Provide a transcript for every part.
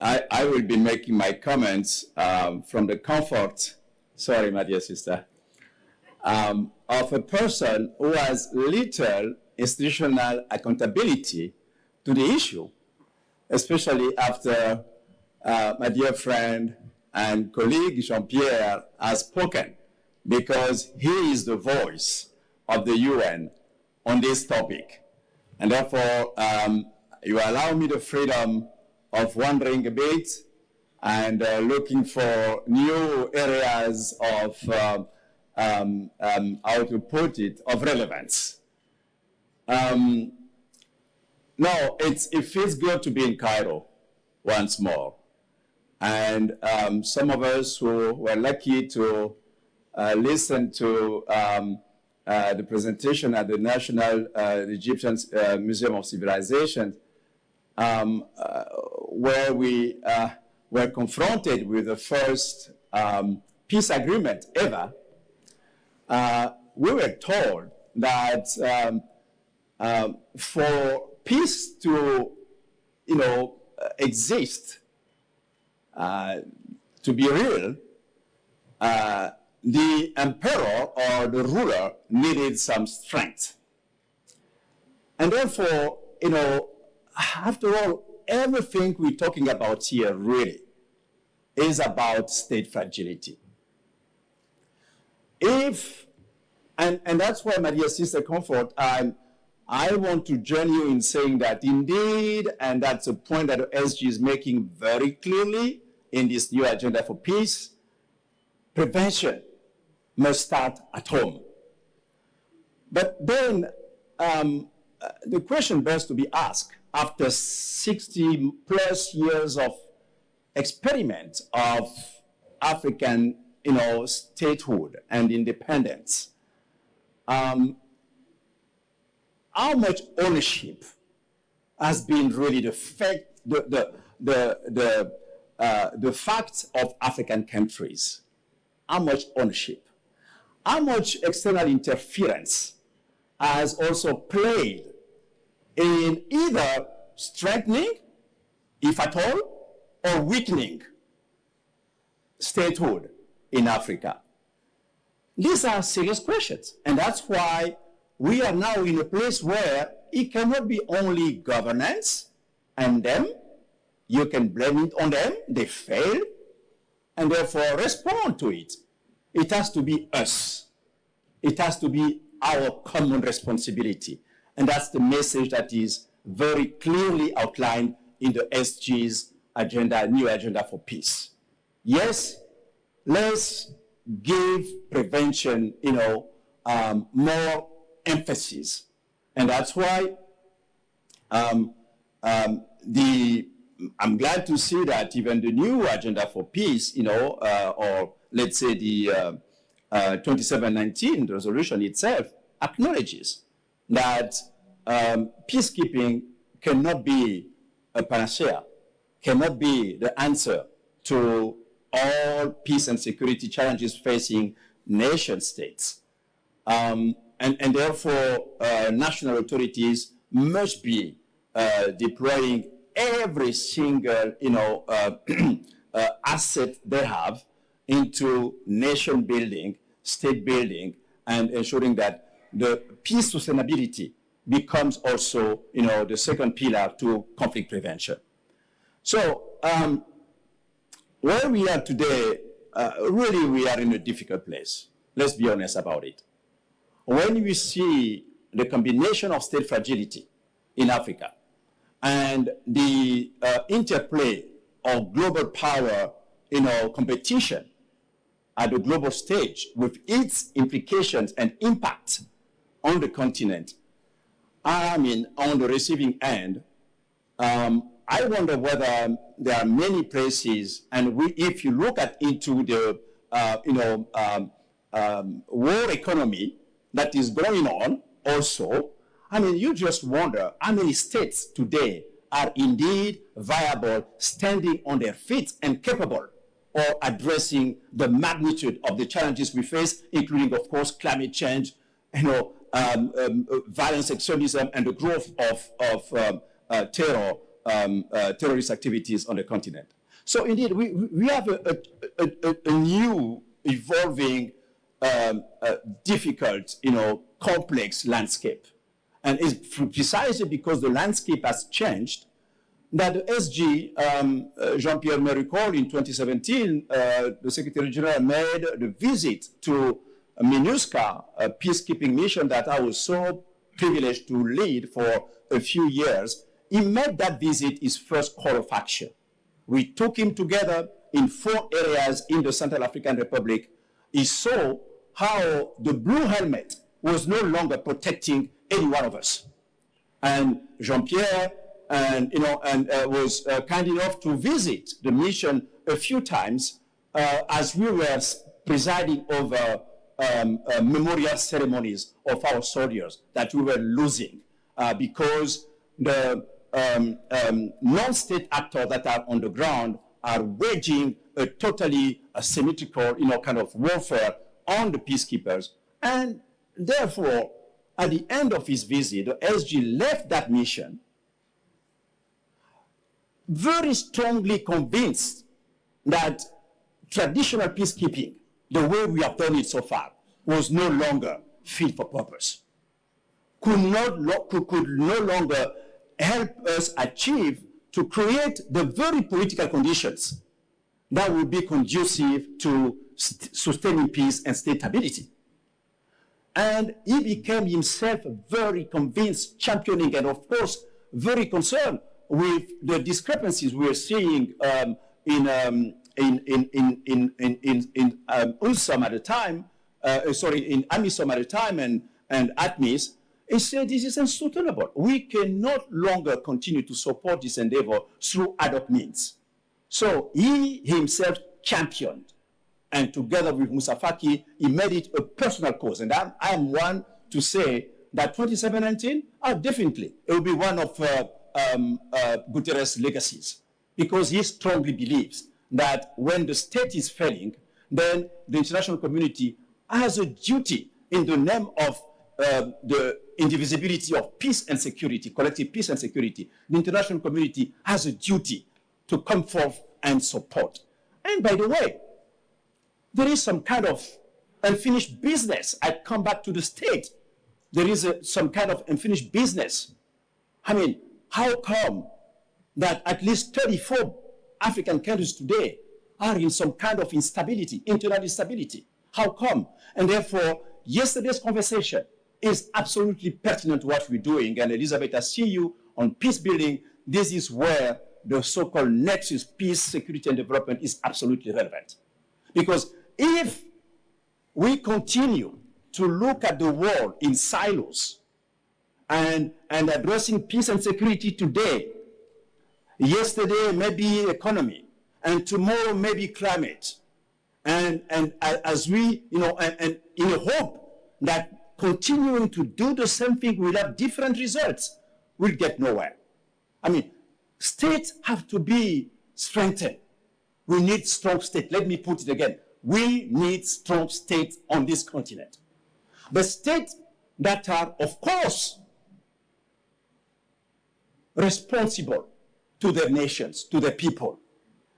I will be making my comments from the comfort, sorry, my dear sister, of a person who has little institutional accountability to the issue, especially after my dear friend and colleague Jean-Pierre has spoken, because he is the voice of the UN on this topic. And therefore, you allow me the freedom of wondering a bit and looking for new areas of, how to put it, of relevance. No, it feels good to be in Cairo once more. And some of us who were lucky to listen to the presentation at the National Egyptian Museum of Civilization, where we were confronted with the first peace agreement ever, we were told that for peace to, exist, to be real, the emperor or the ruler needed some strength. And therefore, after all, everything we're talking about here really is about state fragility. And that's why, my dear sister Comfort, I want to join you in saying that indeed, and that's a point that the SG is making very clearly in this new agenda for peace, prevention must start at home. But then the question bears to be asked, after 60 plus years of experiment of African, statehood and independence, how much ownership has been really the fact of African countries? How much ownership? How much external interference has also played in either strengthening, if at all, or weakening statehood in Africa? These are serious questions, and that's why we are now in a place where it cannot be only governance and them. You can blame it on them, they failed, and therefore respond to it. It has to be us. It has to be our common responsibility. And that's the message that is very clearly outlined in the SG's agenda, new agenda for peace. Yes, let's give prevention, more emphasis. And that's why I'm glad to see that even the new agenda for peace, or let's say the 2719 resolution itself acknowledges that peacekeeping cannot be a panacea, cannot be the answer to all peace and security challenges facing nation states. And therefore, national authorities must be deploying every single, asset they have into nation building, state building, and ensuring that the peace sustainability becomes also, the second pillar to conflict prevention. So, where we are today, really we are in a difficult place. Let's be honest about it. When we see the combination of state fragility in Africa and the interplay of global power, competition at the global stage with its implications and impact on the continent, on the receiving end, I wonder whether there are many places, and if you look into the, world economy that is going on also, you just wonder how many states today are indeed viable, standing on their feet and capable of addressing the magnitude of the challenges we face, including, of course, climate change, violence, extremism, and the growth of terror terrorist activities on the continent. So indeed, we have a new, evolving, difficult, complex landscape. And it's precisely because the landscape has changed that the SG, Jean-Pierre may recall in 2017, the Secretary General made the visit to MINUSCA, a peacekeeping mission that I was so privileged to lead for a few years. He made that visit his first call of action. We took him together in 4 areas in the Central African Republic. He saw how the blue helmet was no longer protecting any one of us. And Jean-Pierre was kind enough to visit the mission a few times as we were presiding over memorial ceremonies of our soldiers that we were losing because the non-state actors that are on the ground are waging a totally asymmetrical, kind of warfare on the peacekeepers. And therefore, at the end of his visit, the SG left that mission very strongly convinced that traditional peacekeeping, the way we have done it so far, was no longer fit for purpose, could no longer help us achieve to create the very political conditions that would be conducive to sustaining peace and stability. And he became himself very convinced, championing, and of course, very concerned with the discrepancies we're seeing in UNSOM at the time, in AMISOM at the time and ATMIS. He said this is unsustainable. We can no longer continue to support this endeavor through ad hoc means. So he himself championed, and together with Moussa Faki, he made it a personal cause. And I am one to say that 2017, definitely, it will be one of Guterres' legacies, because he strongly believes that when the state is failing, then the international community has a duty in the name of the indivisibility of peace and security, collective peace and security. The international community has a duty to come forth and support. And by the way, there is some kind of unfinished business. I come back to the state. There is some kind of unfinished business. I mean, how come that at least 34 African countries today are in some kind of instability, internal instability? How come? And therefore, yesterday's conversation is absolutely pertinent to what we're doing. And Elizabeth, I see you on peace building. This is where the so-called nexus, peace, security, and development is absolutely relevant. Because if we continue to look at the world in silos and addressing peace and security today, yesterday maybe economy, and tomorrow maybe climate, and as we, and in a hope that continuing to do the same thing will have different results, we'll get nowhere. I mean, states have to be strengthened. We need strong states. Let me put it again. We need strong states on this continent. The states that are, of course, responsible to their nations, to their people.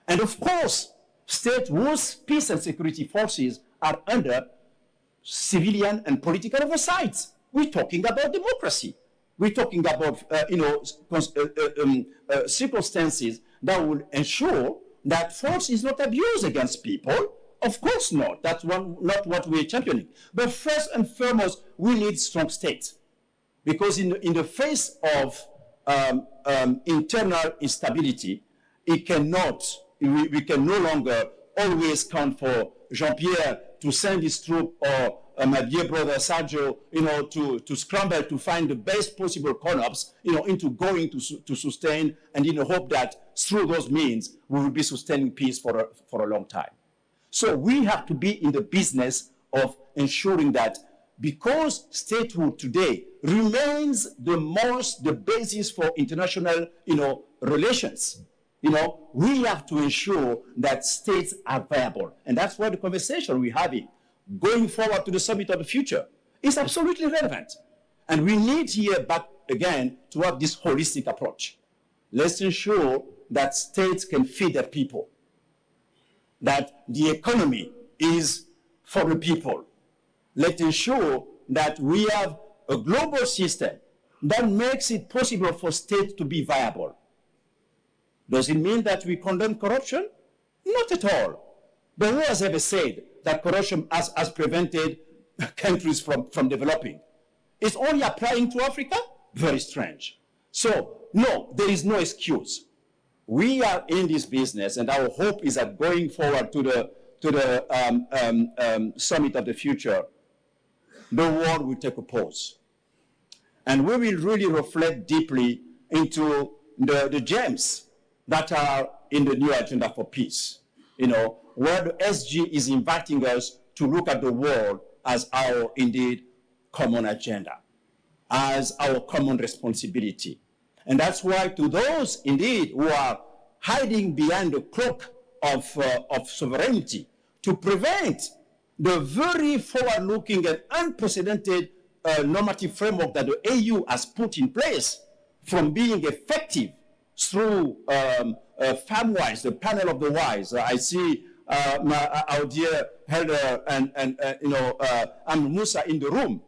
And of course, states whose peace and security forces are under civilian and political oversight. We're talking about democracy. We're talking about, circumstances that will ensure that force is not abused against people. Of course not. That's not what we're championing. But first and foremost, we need strong states. Because in the face of internal instability, we can no longer always count for Jean-Pierre to send his troop or my dear brother Sergio, to scramble to find the best possible corners, into going to sustain, and in the hope that through those means we will be sustaining peace for a long time. So we have to be in the business of ensuring that, because statehood today remains the basis for international, relations. We have to ensure that states are viable. And that's why the conversation we're having going forward to the summit of the future is absolutely relevant. And we need here back again to have this holistic approach. let's ensure that states can feed their people, that the economy is for the people. Let's ensure that we have a global system that makes it possible for states to be viable. Does it mean that we condemn corruption? Not at all. But who has ever said that corruption has prevented countries from developing? It's only applying to Africa? Very strange. So, no, there is no excuse. We are in this business, and our hope is that going forward to the summit of the future, the world will take a pause. And we will really reflect deeply into the gems that are in the new agenda for peace, where the SG is inviting us to look at the world as our, indeed, common agenda, as our common responsibility. And that's why to those, indeed, who are hiding behind the cloak of sovereignty to prevent the very forward-looking and unprecedented normative framework that the AU has put in place from being effective through FAMWISE, the panel of the wise. I see our dear Helder and Musa in the room.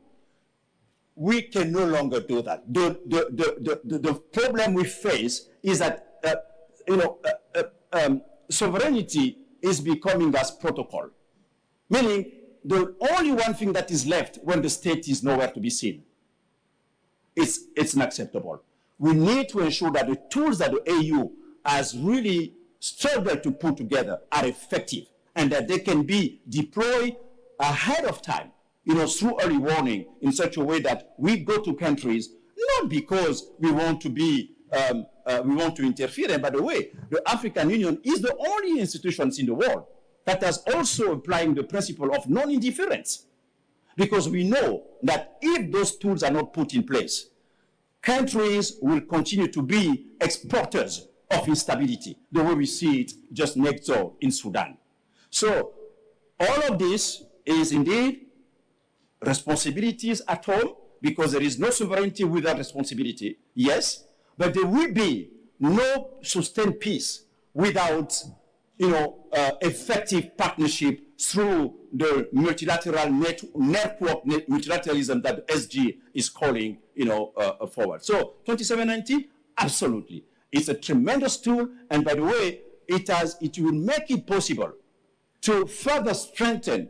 We can no longer do that. The problem we face is that sovereignty is becoming as protocol, meaning the only one thing that is left when the state is nowhere to be seen. It's unacceptable. We need to ensure that the tools that the AU has really struggled to put together are effective and that they can be deployed ahead of time, through early warning in such a way that we go to countries, not because we want to be, we want to interfere. And by the way, the African Union is the only institution in the world that has also applying the principle of non-interference. Because we know that if those tools are not put in place, countries will continue to be exporters of instability, the way we see it just next door in Sudan. So all of this is indeed responsibilities at home, because there is no sovereignty without responsibility, yes, but there will be no sustained peace without effective partnership through the multilateral network multilateralism that the SG is calling forward. So 2719, absolutely. It's a tremendous tool, and by the way, it will make it possible to further strengthen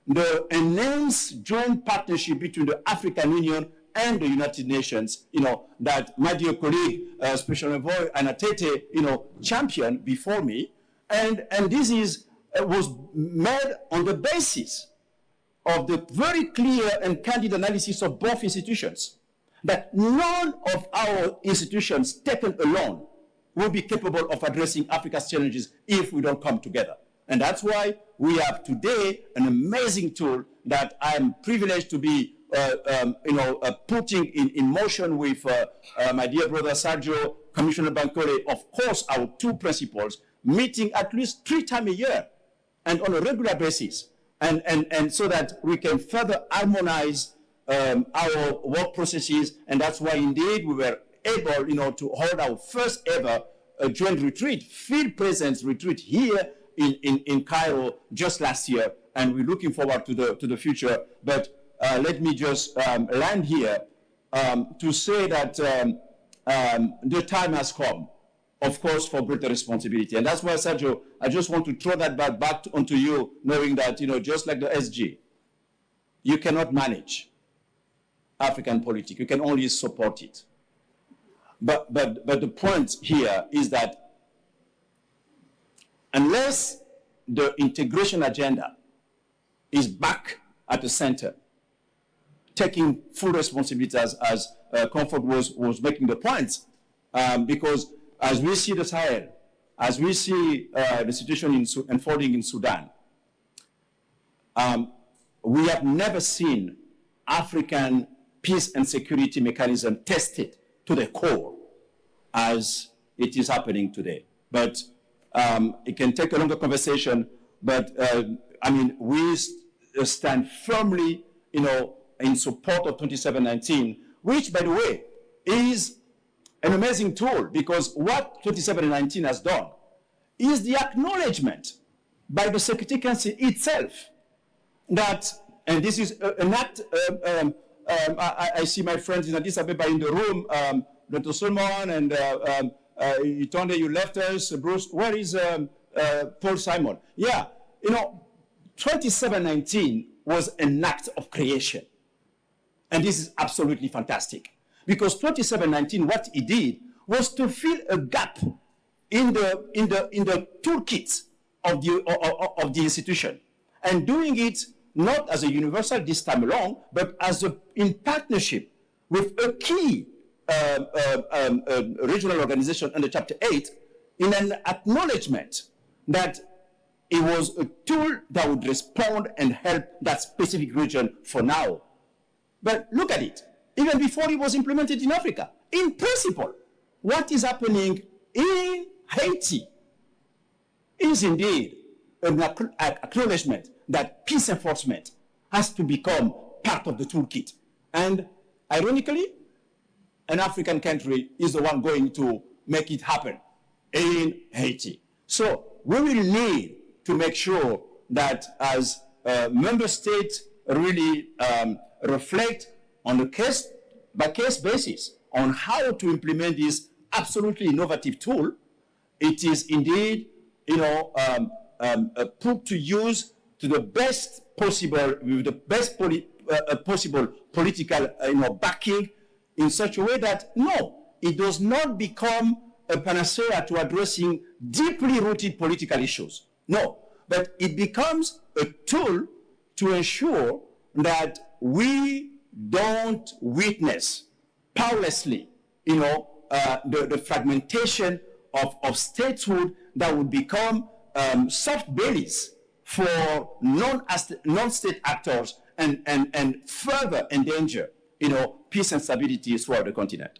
the enhanced joint partnership between the African Union and the United Nations, that my dear colleague, Special Envoy Anatete, championed before me. And this was made on the basis of the very clear and candid analysis of both institutions, that none of our institutions taken alone will be capable of addressing Africa's challenges if we don't come together. And that's why we have today an amazing tool that I'm privileged to be putting in motion with my dear brother Sergio, Commissioner Bankole, of course, our two principals, meeting at least 3 times a year and on a regular basis, and so that we can further harmonize our work processes. And that's why indeed we were able to hold our first ever joint retreat, field presence retreat here in Cairo just last year, and we're looking forward to the future. But let me just land here to say that the time has come, of course, for greater responsibility. And that's why, Sergio, I just want to throw that back onto you, knowing that, just like the SG, you cannot manage African politics. You can only support it. But the point here is that unless the integration agenda is back at the center, taking full responsibility as Comfort was making the point, because as we see the Sahel, as we see the situation unfolding in Sudan, we have never seen African peace and security mechanism tested to the core as it is happening today. But it can take a longer conversation, but we stand firmly, in support of 2719, which, by the way, is an amazing tool, because what 2719 has done is the acknowledgement by the Security Council itself that, and this is an act, I see my friends in Addis Ababa in the room, Dr. Solomon and Itonde, you left us, Bruce, where is Paul Simon? Yeah, 2719 was an act of creation. And this is absolutely fantastic. Because 2719, what it did was to fill a gap in the toolkit of the institution, and doing it not as a universal this time along, but as in partnership with a key regional organization under Chapter 8, in an acknowledgement that it was a tool that would respond and help that specific region for now. But look at it. Even before it was implemented in Africa, in principle, what is happening in Haiti is indeed an acknowledgement that peace enforcement has to become part of the toolkit. And ironically, an African country is the one going to make it happen in Haiti. So we will need to make sure that as member states really reflect on a case-by-case basis on how to implement this absolutely innovative tool, it is indeed, put to use to the best possible, with the best possible political, backing, in such a way that, no, it does not become a panacea to addressing deeply rooted political issues. No, but it becomes a tool to ensure that we don't witness powerlessly, the fragmentation of statehood that would become soft bellies for non-state actors and further endanger, peace and stability throughout the continent.